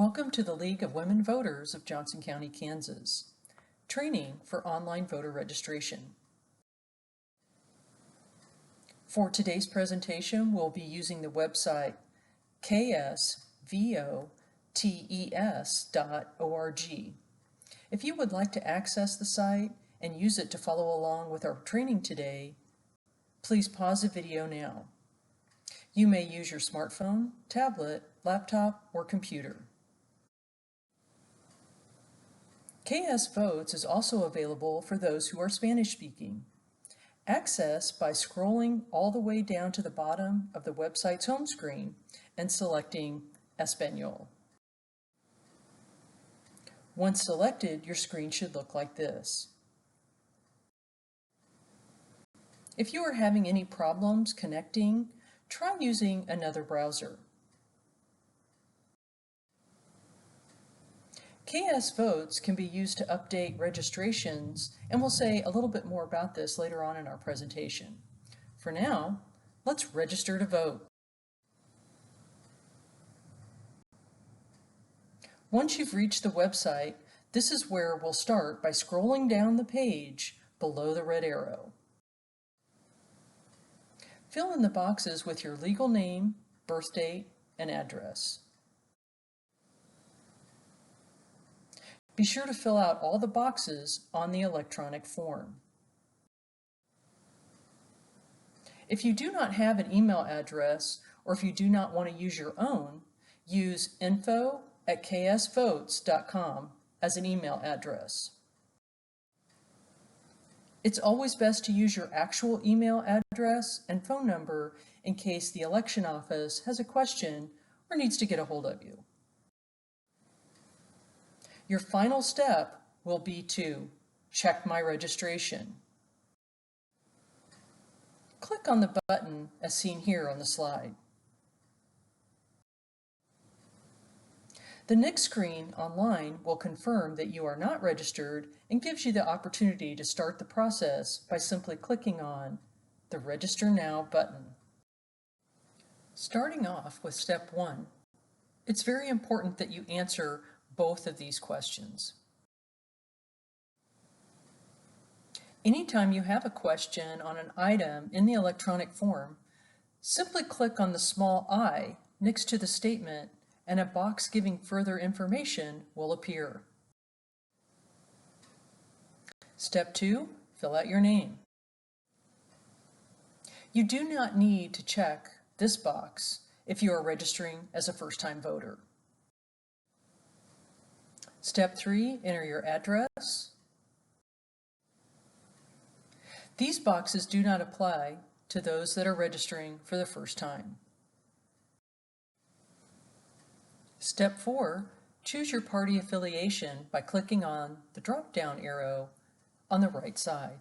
Welcome to the League of Women Voters of Johnson County, Kansas. Training for online voter registration. For today's presentation, we'll be using the website ksvotes.org. If you would like to access the site and use it to follow along with our training today, please pause the video now. You may use your smartphone, tablet, laptop, or computer. KS Votes is also available for those who are Spanish-speaking. Access by scrolling all the way down to the bottom of the website's home screen and selecting Español. Once selected, your screen should look like this. If you are having any problems connecting, try using another browser. KS Votes can be used to update registrations, and we'll say a little bit more about this later on in our presentation. For now, let's register to vote. Once you've reached the website, this is where we'll start by scrolling down the page below the red arrow. Fill in the boxes with your legal name, birth date, and address. Be sure to fill out all the boxes on the electronic form. If you do not have an email address, or if you do not want to use your own, use info@ksvotes.com as an email address. It's always best to use your actual email address and phone number in case the election office has a question or needs to get a hold of you. Your final step will be to check my registration. Click on the button as seen here on the slide. The next screen online will confirm that you are not registered and gives you the opportunity to start the process by simply clicking on the Register Now button. Starting off with step 1, it's very important that you answer both of these questions. Anytime you have a question on an item in the electronic form, simply click on the small I next to the statement and a box giving further information will appear. Step 2, fill out your name. You do not need to check this box if you are registering as a first-time voter. Step 3, enter your address. These boxes do not apply to those that are registering for the first time. Step 4, choose your party affiliation by clicking on the drop-down arrow on the right side.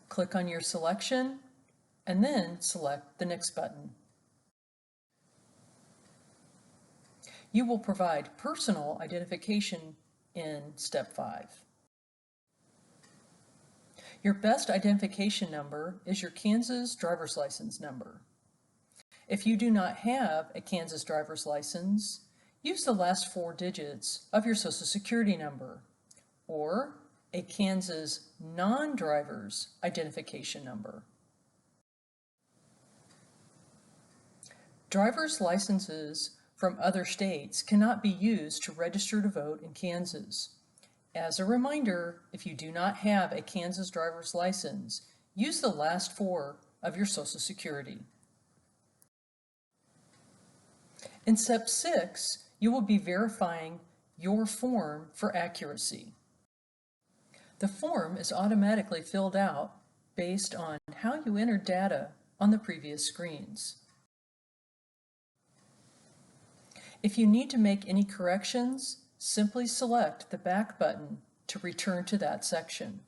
Click on your selection and then select the next button. You will provide personal identification in step 5. Your best identification number is your Kansas driver's license number. If you do not have a Kansas driver's license, use the last 4 digits of your Social Security number or a Kansas non-driver's identification number. Driver's licenses from other states cannot be used to register to vote in Kansas. As a reminder, if you do not have a Kansas driver's license, use the last 4 of your Social Security. In step 6, you will be verifying your form for accuracy. The form is automatically filled out based on how you entered data on the previous screens. If you need to make any corrections, simply select the back button to return to that section.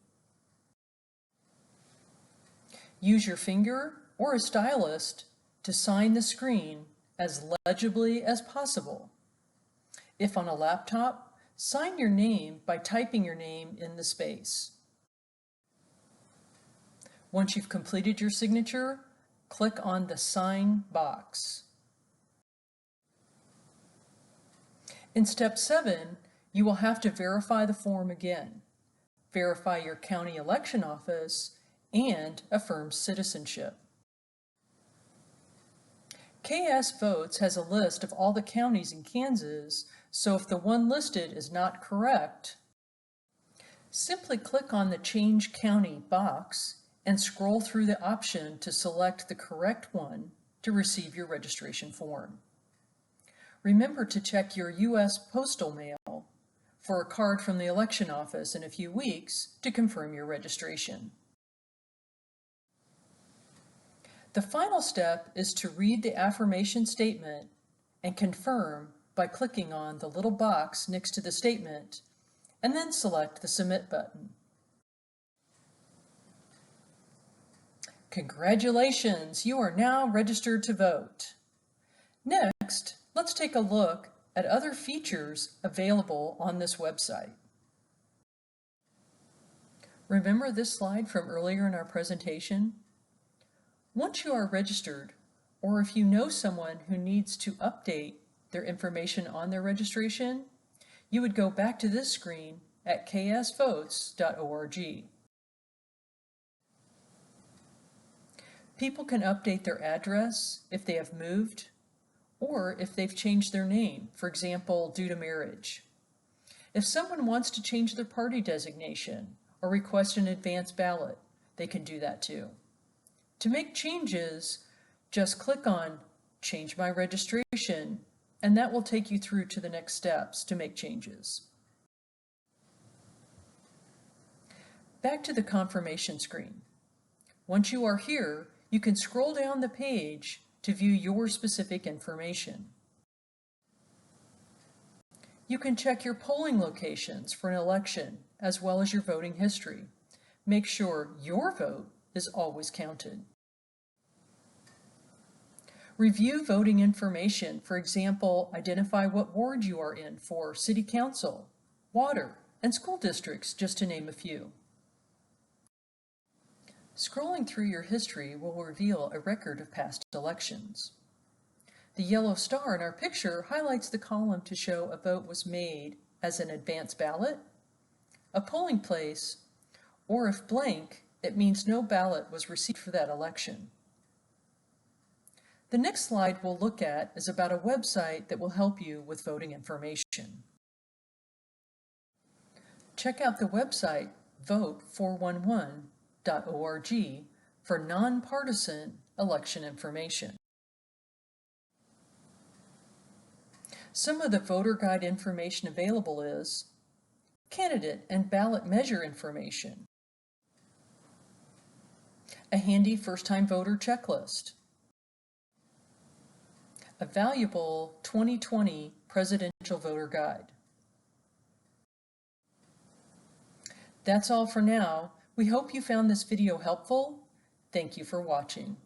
Use your finger or a stylus to sign the screen as legibly as possible. If on a laptop, sign your name by typing your name in the space. Once you've completed your signature, click on the Sign box. In step 7, you will have to verify the form again. Verify your county election office and affirm citizenship. KS Votes has a list of all the counties in Kansas, so if the one listed is not correct, simply click on the Change County box and scroll through the option to select the correct one to receive your registration form. Remember to check your U.S. postal mail for a card from the election office in a few weeks to confirm your registration. The final step is to read the affirmation statement and confirm by clicking on the little box next to the statement and then select the Submit button. Congratulations, you are now registered to vote. Next, let's take a look at other features available on this website. Remember this slide from earlier in our presentation? Once you are registered, or if you know someone who needs to update their information on their registration, you would go back to this screen at ksvotes.org. People can update their address if they have moved, or if they've changed their name, for example, due to marriage. If someone wants to change their party designation or request an advance ballot, they can do that too. To make changes, just click on Change My Registration, and that will take you through to the next steps to make changes. Back to the confirmation screen. Once you are here, you can scroll down the page to view your specific information. You can check your polling locations for an election, as well as your voting history. Make sure your vote is always counted. Review voting information, for example, identify what ward you are in for city council, water, and school districts, just to name a few. Scrolling through your history will reveal a record of past elections. The yellow star in our picture highlights the column to show a vote was made as an advance ballot, a polling place, or if blank, it means no ballot was received for that election. The next slide we'll look at is about a website that will help you with voting information. Check out the website vote411.org for nonpartisan election information. Some of the voter guide information available is candidate and ballot measure information, a handy first-time voter checklist, a valuable 2020 presidential voter guide. That's all for now. We hope you found this video helpful. Thank you for watching.